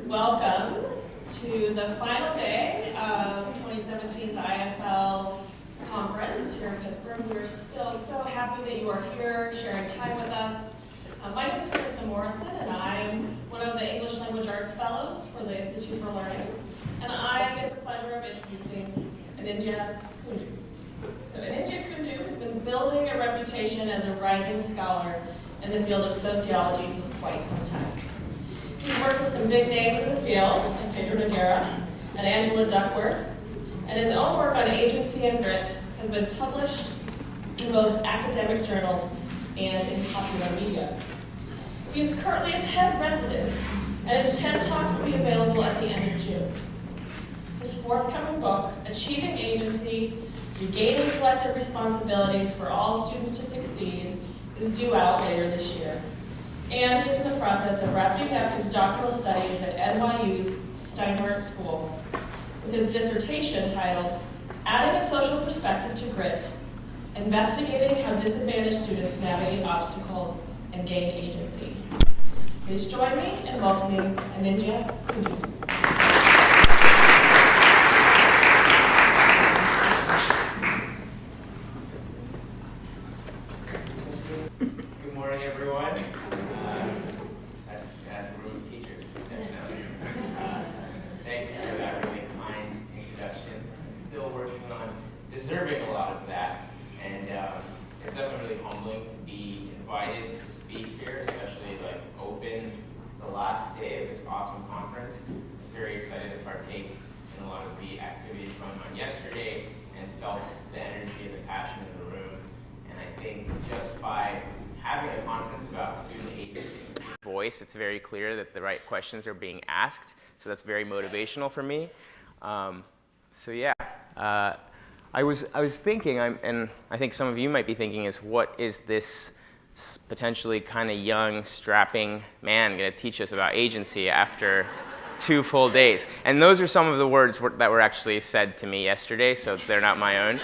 Welcome to the final day of 2017's IFL conference here in Pittsburgh. We're still so happy that you are here sharing time with us. My name is Krista Morrison, and I'm one of the English Language Arts Fellows for the Institute for Learning. And I get the pleasure of introducing Kundu. So Kundu has been building a reputation as a rising scholar in the field of sociology for quite some time. He's worked with some big names in the field, like Pedro Noguera and Angela Duckworth, and his own work on agency and grit has been published in both academic journals and in popular media. He is currently a TED resident, and his TED Talk will be available at the end of June. His forthcoming book, Achieving Agency, Regaining Collective Responsibilities for All Students to Succeed, is due out later this year. And he is in the process of wrapping up his doctoral studies at NYU's Steinhardt School with his dissertation titled, Adding a Social Perspective to Grit, Investigating How Disadvantaged Students Navigate Obstacles and Gain Agency. Please join me in welcoming Kundu. Good morning, everyone. That's a room teacher, definitely. Thank you for that really kind introduction. I'm still working on deserving a lot of that, and it's definitely really humbling to be invited to speak here, especially open the last day of this awesome conference. I was very excited to partake in a lot of the activities going on yesterday and felt the energy and the passion in the room. And I think just by having a conference about student agency voice, it's very clear that the right questions are being asked. So that's very motivational for me. I was thinking, and I think some of you might be thinking, is what is this potentially kind of young, strapping man going to teach us about agency after 2 full days? And those are some of the words that were actually said to me yesterday, so they're not my own.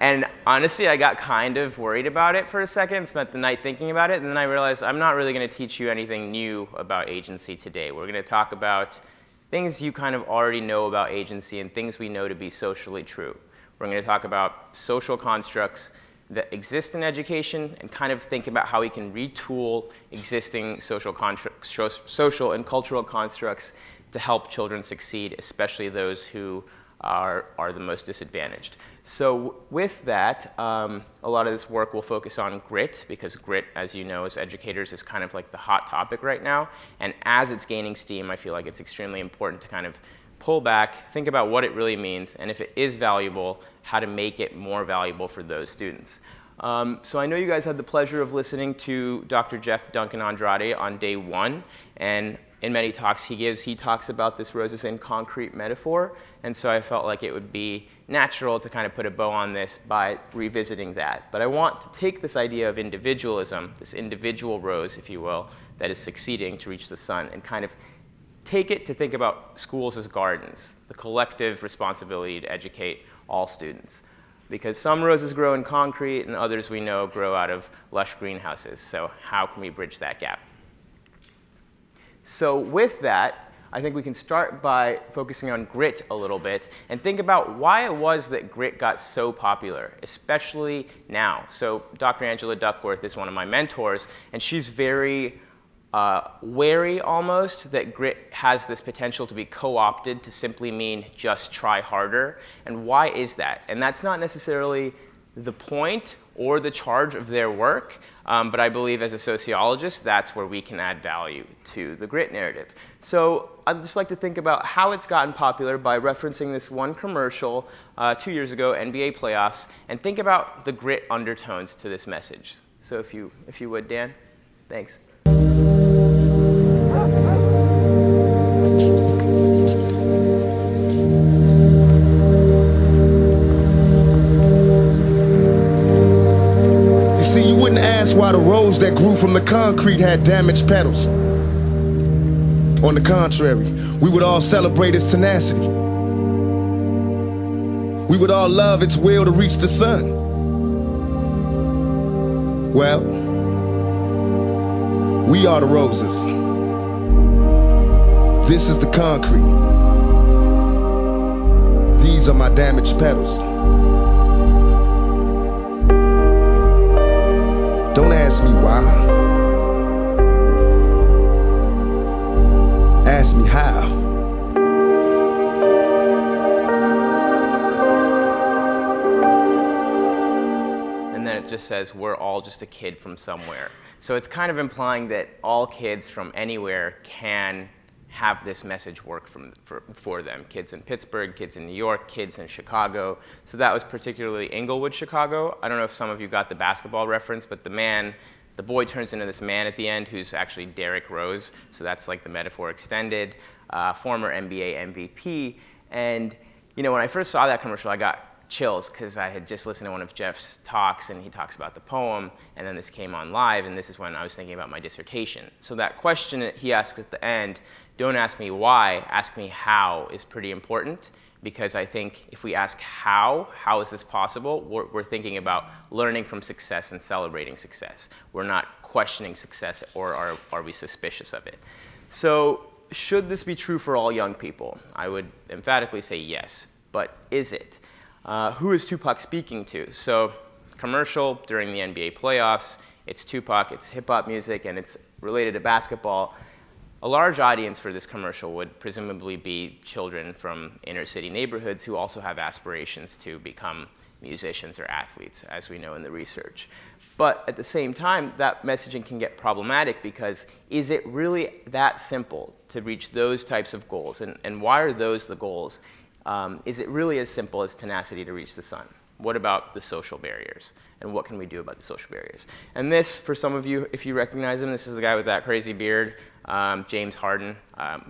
And honestly, I got kind of worried about it for a second, spent the night thinking about it, and then I realized I'm not really going to teach you anything new about agency today. We're going to talk about things you kind of already know about agency and things we know to be socially true. We're going to talk about social constructs that exist in education and kind of think about how we can retool existing social and cultural constructs to help children succeed, especially those who are the most disadvantaged. So with that, a lot of this work will focus on grit, because grit, as you know, as educators, is kind of like the hot topic right now. And as it's gaining steam, I feel like it's extremely important to kind of pull back, think about what it really means, and if it is valuable, how to make it more valuable for those students. So I know you guys had the pleasure of listening to Dr. Jeff Duncan Andrade on day 1, and in many talks he talks about this roses in concrete metaphor, and so I felt like it would be natural to kind of put a bow on this by revisiting that. But I want to take this idea of individualism, this individual rose, if you will, that is succeeding to reach the sun, and kind of take it to think about schools as gardens, the collective responsibility to educate all students. Because some roses grow in concrete and others we know grow out of lush greenhouses. So how can we bridge that gap? So with that, I think we can start by focusing on grit a little bit and think about why it was that grit got so popular, especially now. So Dr. Angela Duckworth is one of my mentors, and she's very wary almost that grit has this potential to be co-opted to simply mean just try harder. And why is that? And that's not necessarily the point or the charge of their work, but I believe as a sociologist, that's where we can add value to the grit narrative. So I'd just like to think about how it's gotten popular by referencing this one commercial 2 years ago, NBA playoffs, and think about the grit undertones to this message. So if you would, Dan, thanks. Why the rose that grew from the concrete had damaged petals. On the contrary, we would all celebrate its tenacity. We would all love its will to reach the sun. Well, we are the roses. This is the concrete. These are my damaged petals. Don't ask me why. Ask me how. And then it just says, we're all just a kid from somewhere. So it's kind of implying that all kids from anywhere can have this message work for them. Kids in Pittsburgh, kids in New York, kids in Chicago. So that was particularly Inglewood, Chicago. I don't know if some of you got the basketball reference, but the boy turns into this man at the end who's actually Derrick Rose. So that's like the metaphor extended, former NBA MVP. And you know, when I first saw that commercial, I got chills because I had just listened to one of Jeff's talks and he talks about the poem, and then this came on live, and this is when I was thinking about my dissertation. So that question that he asks at the end, don't ask me why, ask me how, is pretty important, because I think if we ask how is this possible, we're thinking about learning from success and celebrating success. We're not questioning success, or are we suspicious of it. So should this be true for all young people? I would emphatically say yes, but is it? Who is Tupac speaking to? So commercial during the NBA playoffs, it's Tupac, it's hip hop music, and it's related to basketball. A large audience for this commercial would presumably be children from inner city neighborhoods who also have aspirations to become musicians or athletes, as we know in the research. But at the same time, that messaging can get problematic because is it really that simple to reach those types of goals? And why are those the goals? Is it really as simple as tenacity to reach the sun? What about the social barriers? And what can we do about the social barriers? And this, for some of you, if you recognize him, this is the guy with that crazy beard, James Harden.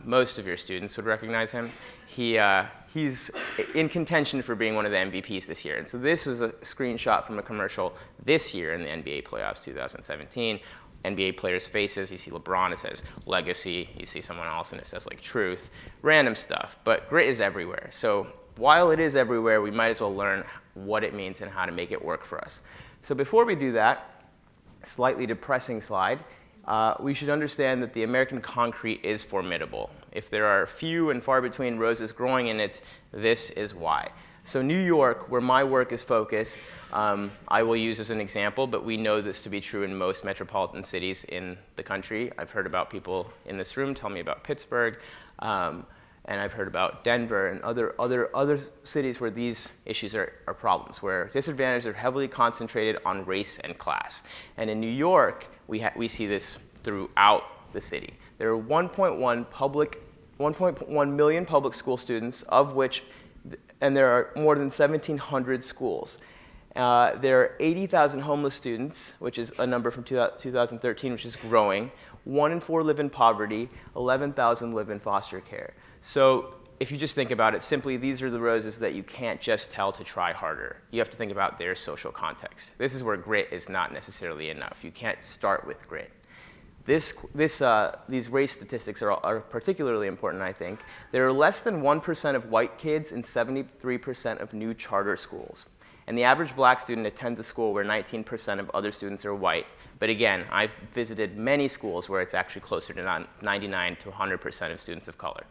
Most of your students would recognize him. He's in contention for being one of the MVPs this year. And so this was a screenshot from a commercial this year in the NBA playoffs 2017. NBA players' faces, you see LeBron, it says legacy, you see someone else and it says like truth, random stuff, but grit is everywhere. So while it is everywhere, we might as well learn what it means and how to make it work for us. So before we do that, slightly depressing slide, we should understand that the American concrete is formidable. If there are few and far between roses growing in it, this is why. So New York, where my work is focused, I will use as an example, but we know this to be true in most metropolitan cities in the country. I've heard about people in this room tell me about Pittsburgh, and I've heard about Denver and other cities where these issues are problems, where disadvantages are heavily concentrated on race and class. And in New York, we see this throughout the city. There are 1.1 million public school students, of which and there are more than 1,700 schools. There are 80,000 homeless students, which is a number from 2013, which is growing. 1 in 4 live in poverty, 11,000 live in foster care. So if you just think about it, simply these are the roses that you can't just tell to try harder. You have to think about their social context. This is where grit is not necessarily enough. You can't start with grit. These race statistics are particularly important, I think. There are less than 1% of white kids in 73% of new charter schools. And the average black student attends a school where 19% of other students are white. But again, I've visited many schools where it's actually closer to 99 to 100% of students of color.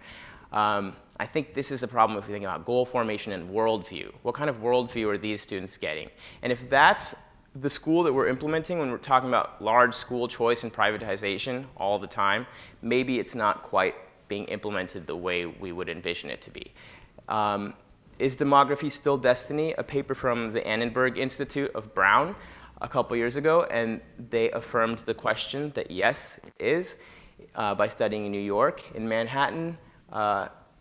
I think this is a problem if you think about goal formation and worldview. What kind of worldview are these students getting? And if that's the school that we're implementing when we're talking about large school choice and privatization all the time, maybe it's not quite being implemented the way we would envision it to be. Is demography still destiny? A paper from the Annenberg Institute of Brown a couple years ago, and they affirmed the question that yes, it is, by studying in New York. In Manhattan,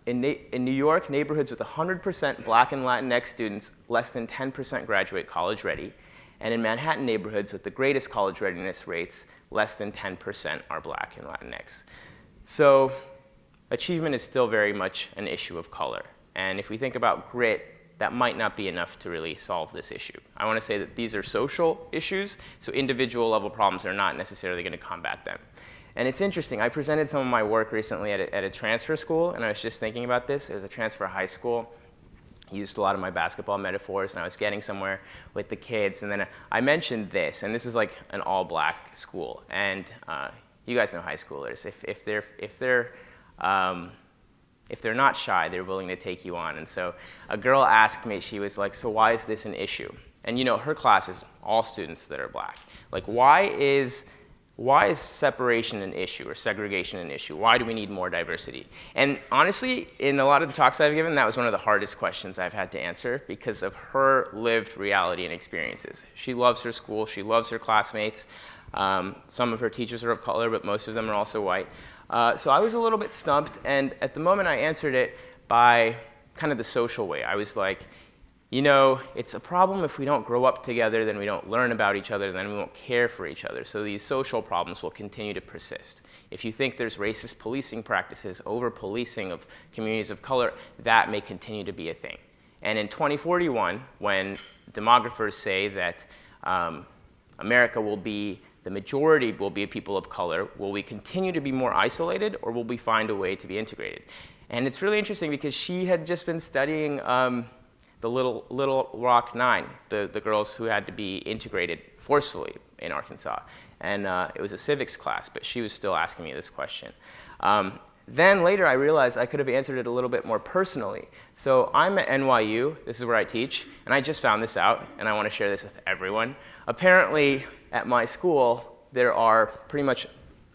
in New York, neighborhoods with 100% Black and Latinx students, less than 10% graduate college ready. And in Manhattan neighborhoods with the greatest college readiness rates, less than 10% are Black and Latinx. So achievement is still very much an issue of color. And if we think about grit, that might not be enough to really solve this issue. I want to say that these are social issues, so individual level problems are not necessarily going to combat them. And it's interesting, I presented some of my work recently at a transfer school, and I was just thinking about this. It was a transfer high school. I used a lot of my basketball metaphors, and I was getting somewhere with the kids, and then I mentioned this, and this was like an all-black school. And you guys know high schoolers. If they're if they're not shy, they're willing to take you on. And so a girl asked me, she was like, so why is this an issue? And you know, her class is all students that are black. Like, why is separation an issue or segregation an issue? Why do we need more diversity? And honestly, in a lot of the talks I've given, that was one of the hardest questions I've had to answer because of her lived reality and experiences. She loves her school, she loves her classmates. Some of her teachers are of color, but most of them are also white. So I was a little bit stumped, and at the moment I answered it by kind of the social way. I was like, you know, it's a problem if we don't grow up together, then we don't learn about each other, then we won't care for each other. So these social problems will continue to persist. If you think there's racist policing practices, over-policing of communities of color, that may continue to be a thing. And in 2041, when demographers say that America will be, the majority will be people of color, will we continue to be more isolated, or will we find a way to be integrated? And it's really interesting because she had just been studying the Little Rock Nine, the girls who had to be integrated forcefully in Arkansas. And it was a civics class, but she was still asking me this question. Then later I realized I could have answered it a little bit more personally. So I'm at NYU, this is where I teach, and I just found this out, and I want to share this with everyone. Apparently, at my school, there are pretty much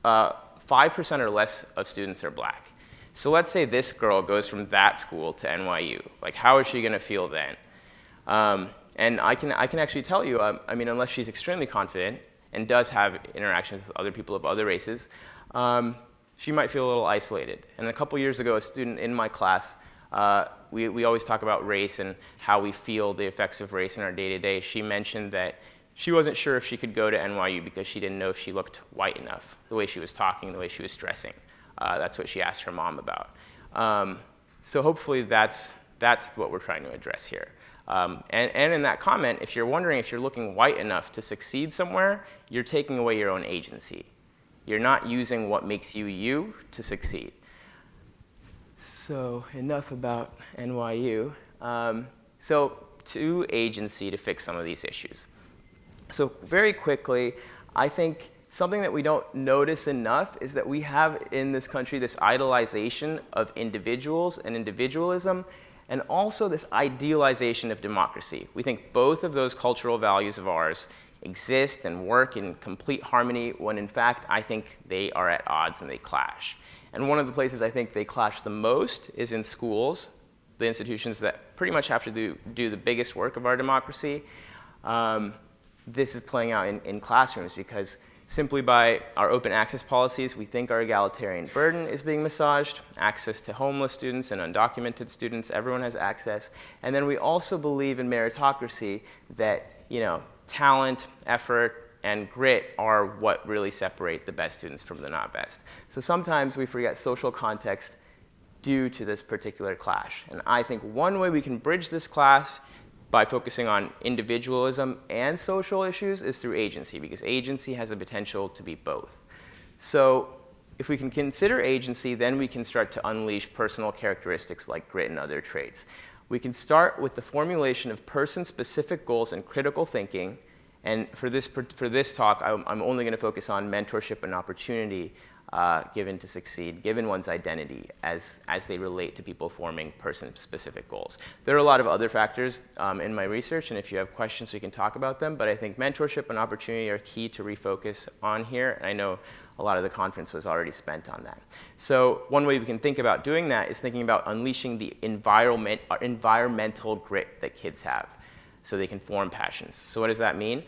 5% or less of students are black. So let's say this girl goes from that school to NYU. Like, how is she going to feel then? And I can actually tell you, I mean, unless she's extremely confident and does have interactions with other people of other races, she might feel a little isolated. And a couple years ago, a student in my class, we always talk about race and how we feel the effects of race in our day-to-day. She mentioned that she wasn't sure if she could go to NYU because she didn't know if she looked white enough, the way she was talking, the way she was dressing. That's what she asked her mom about. So hopefully that's what we're trying to address here. And in that comment, if you're wondering if you're looking white enough to succeed somewhere, you're taking away your own agency. You're not using what makes you you to succeed. So enough about NYU. So to agency to fix some of these issues. So very quickly, I think something that we don't notice enough is that we have in this country this idolization of individuals and individualism, and also this idealization of democracy. We think both of those cultural values of ours exist and work in complete harmony, when in fact I think they are at odds and they clash. And one of the places I think they clash the most is in schools, the institutions that pretty much have to do the biggest work of our democracy. This is playing out in classrooms because simply by our open access policies, we think our egalitarian burden is being massaged, access to homeless students and undocumented students, everyone has access. And then we also believe in meritocracy that, you know, talent, effort, and grit are what really separate the best students from the not best. So sometimes we forget social context due to this particular clash. And I think one way we can bridge this clash by focusing on individualism and social issues is through agency, because agency has the potential to be both. So if we can consider agency, then we can start to unleash personal characteristics like grit and other traits. We can start with the formulation of person-specific goals and critical thinking. And for this talk, I'm only going to focus on mentorship and opportunity given to succeed, given one's identity as they relate to people forming person-specific goals. There are a lot of other factors in my research, and if you have questions, we can talk about them. But I think mentorship and opportunity are key to refocus on here. And I know a lot of the conference was already spent on that. So one way we can think about doing that is thinking about unleashing the environmental grit that kids have so they can form passions. So what does that mean?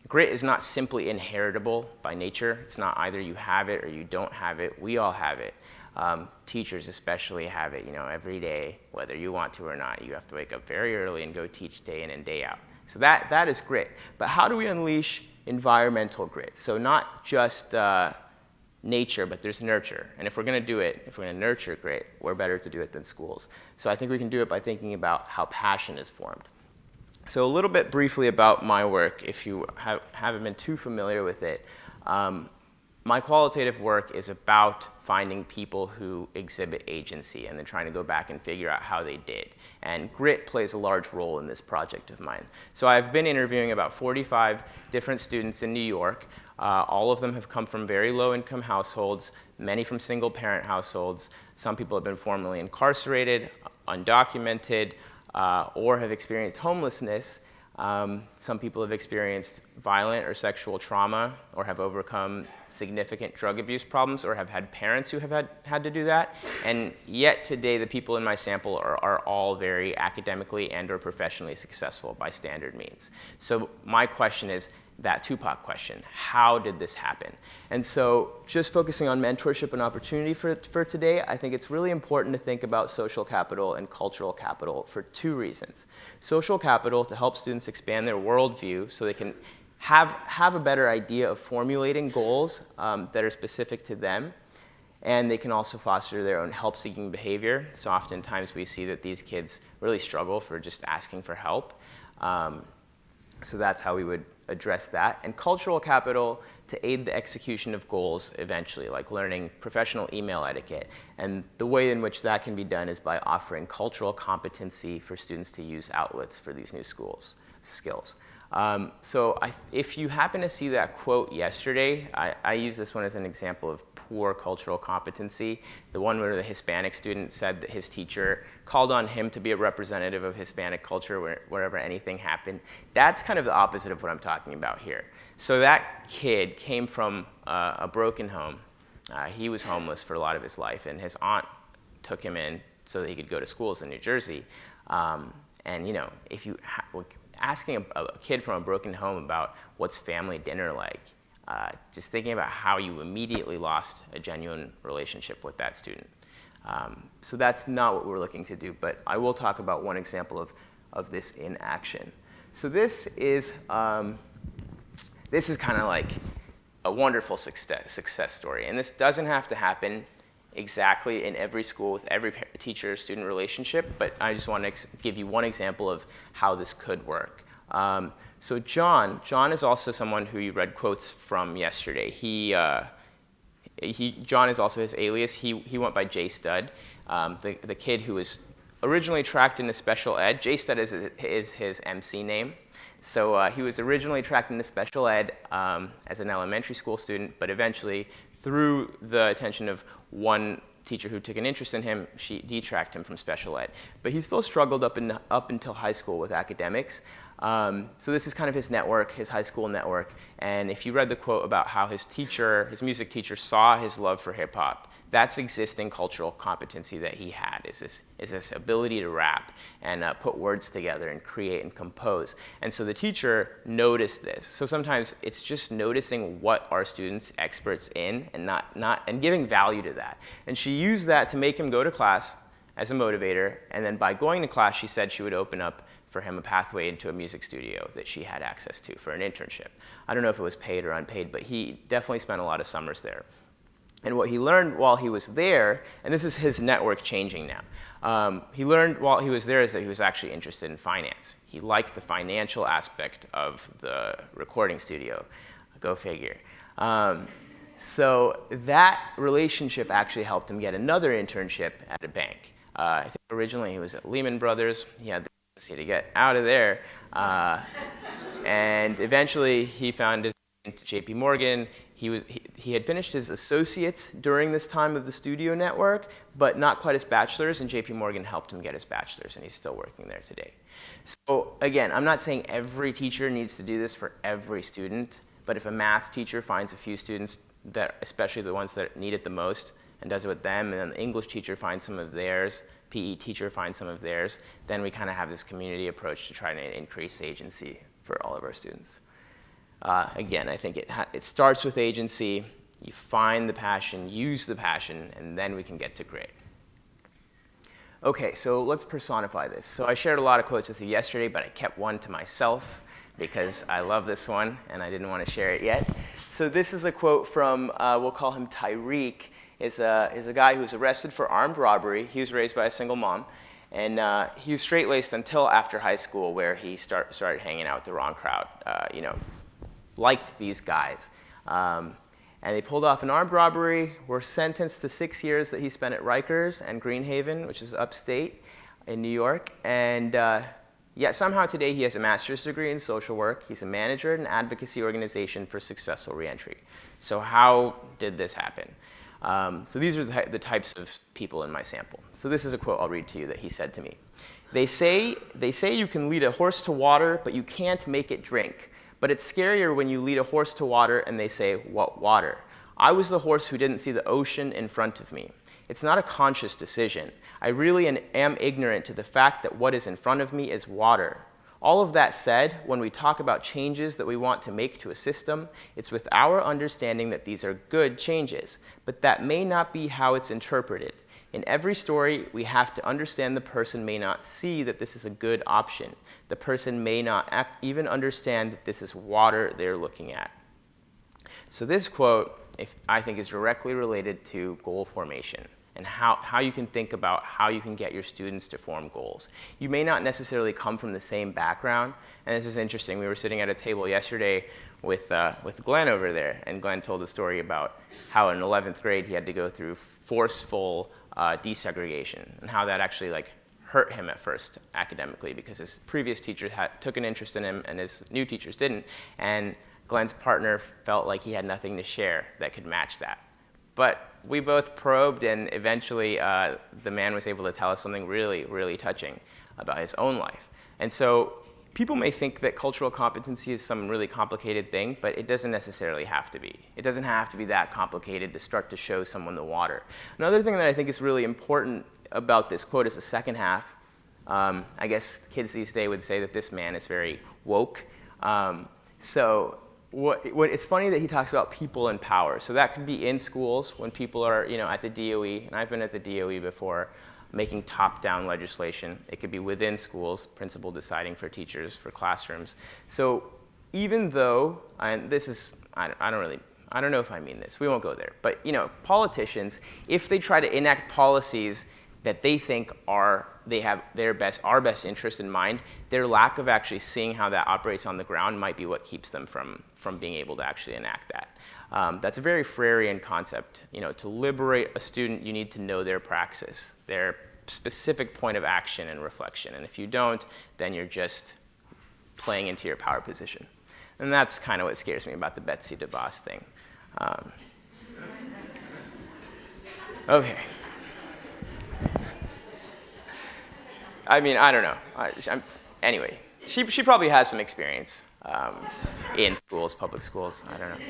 Grit is not simply inheritable by nature. It's not either you have it or you don't have it. We all have it. Teachers especially have it, you know, every day, whether you want to or not. You have to wake up very early and go teach day in and day out. So that is grit. But how do we unleash environmental grit? So not just nature, but there's nurture. And if we're going to do it, if we're going to nurture grit, we're better to do it than schools. So I think we can do it by thinking about how passion is formed. So a little bit briefly about my work, if you haven't been too familiar with it. my qualitative work is about finding people who exhibit agency and then trying to go back and figure out how they did. And grit plays a large role in this project of mine. So I've been interviewing about 45 different students in New York. All of them have come from very low-income households, many from single-parent households. Some people have been formerly incarcerated, undocumented, or have experienced homelessness. Some people have experienced violent or sexual trauma, or have overcome significant drug abuse problems, or have had parents who have had to do that. And yet today, the people in my sample are all very academically and or professionally successful by standard means. So my question is that Tupac question: how did this happen? And so just focusing on mentorship and opportunity for today, I think it's really important to think about social capital and cultural capital for two reasons. Social capital to help students expand their worldview so they can have a better idea of formulating goals that are specific to them. And they can also foster their own help-seeking behavior. So oftentimes we see that these kids really struggle for just asking for help. So that's how we would address that. And cultural capital to aid the execution of goals eventually, like learning professional email etiquette. And the way in which that can be done is by offering cultural competency for students to use outlets for these new skills. So if you happen to see that quote yesterday, I use this one as an example of poor cultural competency. The one where the Hispanic student said that his teacher called on him to be a representative of Hispanic culture wherever anything happened. That's kind of the opposite of what I'm talking about here. So that kid came from a broken home. He was homeless for a lot of his life, and his aunt took him in so that he could go to schools in New Jersey. And you know, if you asking a kid from a broken home about what's family dinner like, just thinking about how you immediately lost a genuine relationship with that student. So that's not what we're looking to do, but I will talk about one example of this in action. So this is kind of like a wonderful success story, and this doesn't have to happen exactly in every school with every teacher-student relationship, but I just want to give you one example of how this could work. So John is also someone who you read quotes from yesterday. John is also his alias. He went by J Stud, the kid who was originally tracked into special ed. J Stud is his MC name. So he was originally tracked into special ed as an elementary school student, but eventually, through the attention of one teacher who took an interest in him, she detracked him from special ed. But he still struggled up until high school with academics. So this is kind of his network, his high school network. And if you read the quote about how his music teacher saw his love for hip hop, that's existing cultural competency that he had, is this ability to rap and put words together and create and compose. And so the teacher noticed this. So sometimes it's just noticing what our students experts in and giving value to that. And she used that to make him go to class as a motivator. And then by going to class, she said she would open up for him a pathway into a music studio that she had access to for an internship. I don't know if it was paid or unpaid, but he definitely spent a lot of summers there. And what he learned while he was there, and this is his network changing now, he learned while he was there is that he was actually interested in finance. He liked the financial aspect of the recording studio. Go figure. So that relationship actually helped him get another internship at a bank. I think originally he was at Lehman Brothers. He had the tendency to get out of there. And eventually he found his way into JP Morgan. He had finished his associates during this time of the studio network, but not quite his bachelor's, and JP Morgan helped him get his bachelor's, and he's still working there today. So again, I'm not saying every teacher needs to do this for every student, but if a math teacher finds a few students, especially the ones that need it the most, and does it with them, and then the English teacher finds some of theirs, PE teacher finds some of theirs, then we kind of have this community approach to try to increase agency for all of our students. Again, I think it starts with agency. You find the passion, use the passion, and then we can get to grit. Okay, so let's personify this. So I shared a lot of quotes with you yesterday, but I kept one to myself because I love this one, and I didn't want to share it yet. So this is a quote from, we'll call him Tyreek, is a guy who was arrested for armed robbery. He was raised by a single mom. And he was straight-laced until after high school, where he started hanging out with the wrong crowd, liked these guys. And they pulled off an armed robbery, were sentenced to 6 years that he spent at Rikers and Greenhaven, which is upstate in New York. And yet somehow today he has a master's degree in social work. He's a manager at an advocacy organization for successful reentry. So how did this happen? So these are the types of people in my sample. So this is a quote I'll read to you that he said to me. They say you can lead a horse to water, but you can't make it drink. But it's scarier when you lead a horse to water and they say, what water? I was the horse who didn't see the ocean in front of me. It's not a conscious decision. I really am ignorant to the fact that what is in front of me is water. All of that said, when we talk about changes that we want to make to a system, it's with our understanding that these are good changes, but that may not be how it's interpreted. In every story, we have to understand the person may not see that this is a good option. The person may not even understand that this is water they're looking at. So this quote, I think, is directly related to goal formation and how you can think about how you can get your students to form goals. You may not necessarily come from the same background, and this is interesting. We were sitting at a table yesterday with Glenn over there, and Glenn told a story about how in 11th grade he had to go through forceful desegregation, and how that actually hurt him at first academically because his previous teachers took an interest in him and his new teachers didn't, and Glenn's partner felt like he had nothing to share that could match that. But we both probed, and eventually the man was able to tell us something really, really touching about his own life. And so people may think that cultural competency is some really complicated thing, but it doesn't necessarily have to be. It doesn't have to be that complicated to start to show someone the water. Another thing that I think is really important about this quote is the second half. I guess kids these days would say that this man is very woke. It's funny that he talks about people in power. So that could be in schools when people are, at the DOE, and I've been at the DOE before, making top-down legislation. It could be within schools, principal deciding for teachers, for classrooms. So even though, and this is, I don't know if I mean this, we won't go there, but politicians, if they try to enact policies that they think they have our best interest in mind, their lack of actually seeing how that operates on the ground might be what keeps them from being able to actually enact that. That's a very Freirean concept. To liberate a student, you need to know their praxis, their specific point of action and reflection. And if you don't, then you're just playing into your power position. And that's kind of what scares me about the Betsy DeVos thing. Okay. I mean, I don't know. Anyway, she probably has some experience in schools, public schools. I don't know.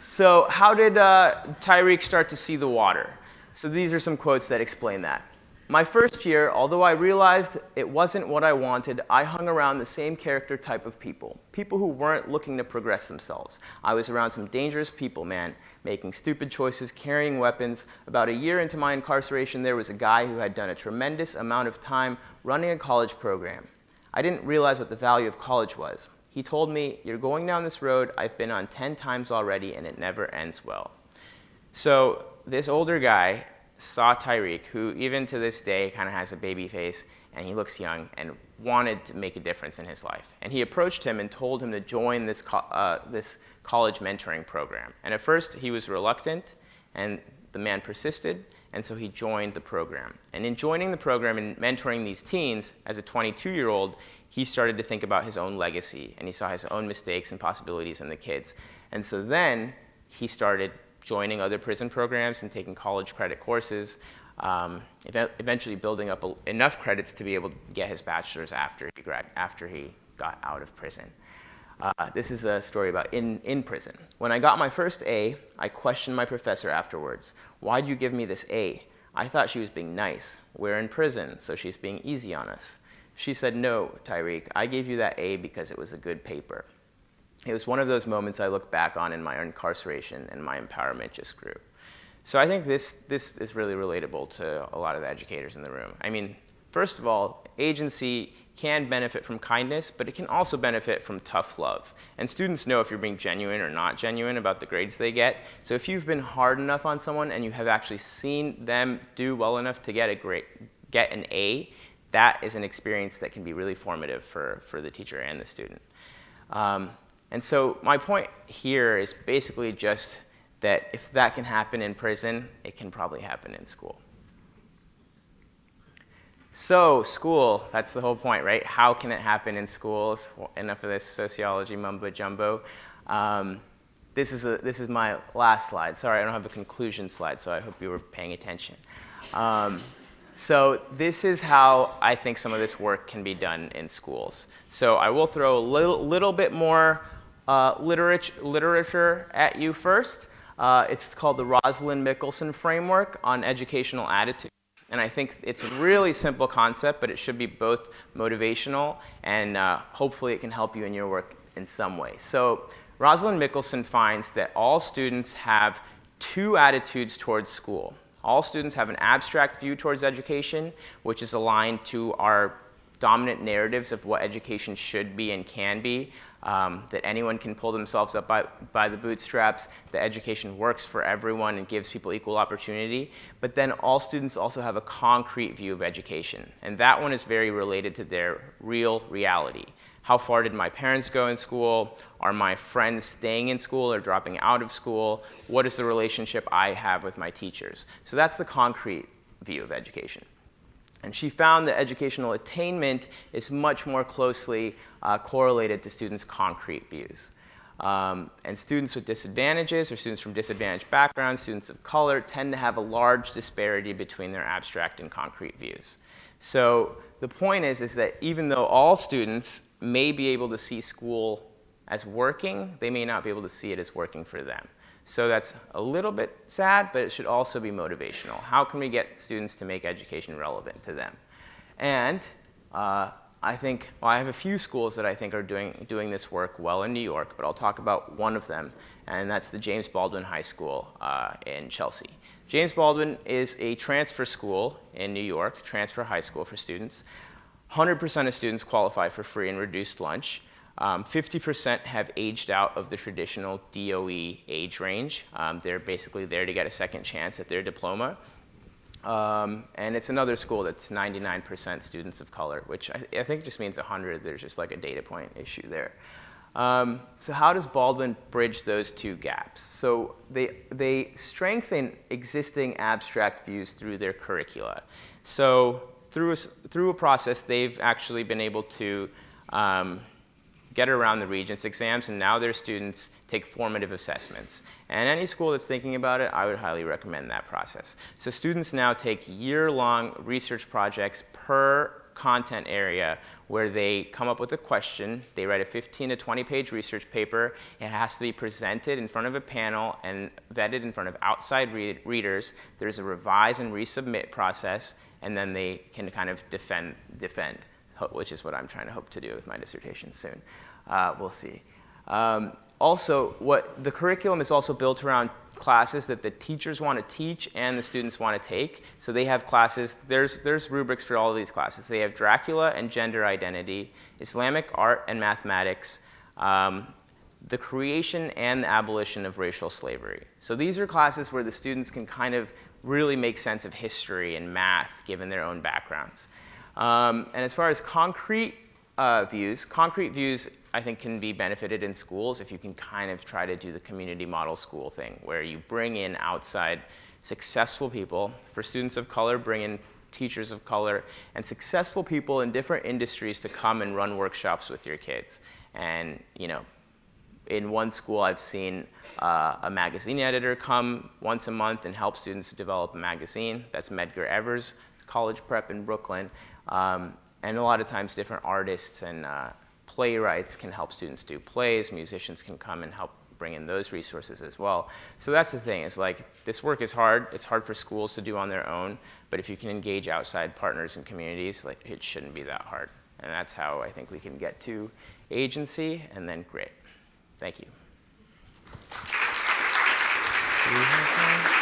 So how did Tyreek start to see the water? So these are some quotes that explain that. My first year, although I realized it wasn't what I wanted, I hung around the same character type of people who weren't looking to progress themselves. I was around some dangerous people, man, making stupid choices, carrying weapons. About a year into my incarceration, there was a guy who had done a tremendous amount of time running a college program. I didn't realize what the value of college was. He told me, you're going down this road I've been on 10 times already, and it never ends well. So this older guy saw Tyreek, who even to this day kind of has a baby face, and he looks young, and wanted to make a difference in his life. And he approached him and told him to join this college mentoring program. And at first, he was reluctant, and the man persisted, and so he joined the program. And in joining the program and mentoring these teens, as a 22-year-old, he started to think about his own legacy, and he saw his own mistakes and possibilities in the kids. And so then he started joining other prison programs and taking college credit courses, eventually building up enough credits to be able to get his bachelor's after he got out of prison. This is a story about in prison. When I got my first A, I questioned my professor afterwards. Why'd you give me this A? I thought she was being nice. We're in prison, so she's being easy on us. She said, no, Tyreek, I gave you that A because it was a good paper. It was one of those moments I look back on in my incarceration, and my empowerment just grew. So I think this is really relatable to a lot of the educators in the room. I mean, first of all, agency can benefit from kindness, but it can also benefit from tough love. And students know if you're being genuine or not genuine about the grades they get. So if you've been hard enough on someone and you have actually seen them do well enough to get an A, that is an experience that can be really formative for the teacher and the student. And so my point here is basically just that if that can happen in prison, it can probably happen in school. So school, that's the whole point, right? How can it happen in schools? Well, enough of this sociology mumbo jumbo. This is my last slide. Sorry, I don't have a conclusion slide, so I hope you were paying attention. So this is how I think some of this work can be done in schools. So I will throw a little bit more literature at you first. It's called the Rosalind Mickelson Framework on Educational Attitude. And I think it's a really simple concept, but it should be both motivational and hopefully it can help you in your work in some way. So Rosalind Mickelson finds that all students have two attitudes towards school. All students have an abstract view towards education, which is aligned to our dominant narratives of what education should be and can be, that anyone can pull themselves up by the bootstraps, that education works for everyone and gives people equal opportunity. But then all students also have a concrete view of education, and that one is very related to their real reality. How far did my parents go in school? Are my friends staying in school or dropping out of school? What is the relationship I have with my teachers? So that's the concrete view of education. And she found that educational attainment is much more closely correlated to students' concrete views. And students with disadvantages, or students from disadvantaged backgrounds, students of color, tend to have a large disparity between their abstract and concrete views. So the point is that even though all students may be able to see school as working, they may not be able to see it as working for them. So that's a little bit sad, but it should also be motivational. How can we get students to make education relevant to them? And I think, well, I have a few schools that I think are doing this work well in New York, but I'll talk about one of them, and that's the James Baldwin High School in Chelsea. James Baldwin is a transfer school in New York, transfer high school for students. 100% of students qualify for free and reduced lunch. 50% have aged out of the traditional DOE age range. They're basically there to get a second chance at their diploma. And it's another school that's 99% students of color, which I think just means 100. There's just like a data point issue there. So how does Baldwin bridge those two gaps? So they strengthen existing abstract views through their curricula. So through a process, they've actually been able to get around the Regents exams, and now their students take formative assessments. And any school that's thinking about it, I would highly recommend that process. So students now take year-long research projects per content area where they come up with a question, they write a 15 to 20 page research paper, it has to be presented in front of a panel and vetted in front of outside readers. There's a revise and resubmit process, and then they can kind of defend, which is what I'm trying to hope to do with my dissertation soon. We'll see. Also, the curriculum is also built around classes that the teachers want to teach and the students want to take. So they have classes, there's rubrics for all of these classes. They have Dracula and gender identity, Islamic art and mathematics, the creation and the abolition of racial slavery. So these are classes where the students can kind of really make sense of history and math given their own backgrounds. And as far as concrete views I think can be benefited in schools if you can kind of try to do the community model school thing where you bring in outside successful people. For students of color, bring in teachers of color and successful people in different industries to come and run workshops with your kids. And you know, in one school I've seen a magazine editor come once a month and help students develop a magazine. That's Medgar Evers College Prep in Brooklyn. And a lot of times different artists and playwrights can help students do plays, musicians can come and help bring in those resources as well. So that's the thing, is like this work is hard, it's hard for schools to do on their own, but if you can engage outside partners and communities, like it shouldn't be that hard. And that's how I think we can get to agency and then grit. Thank you. Do we have time?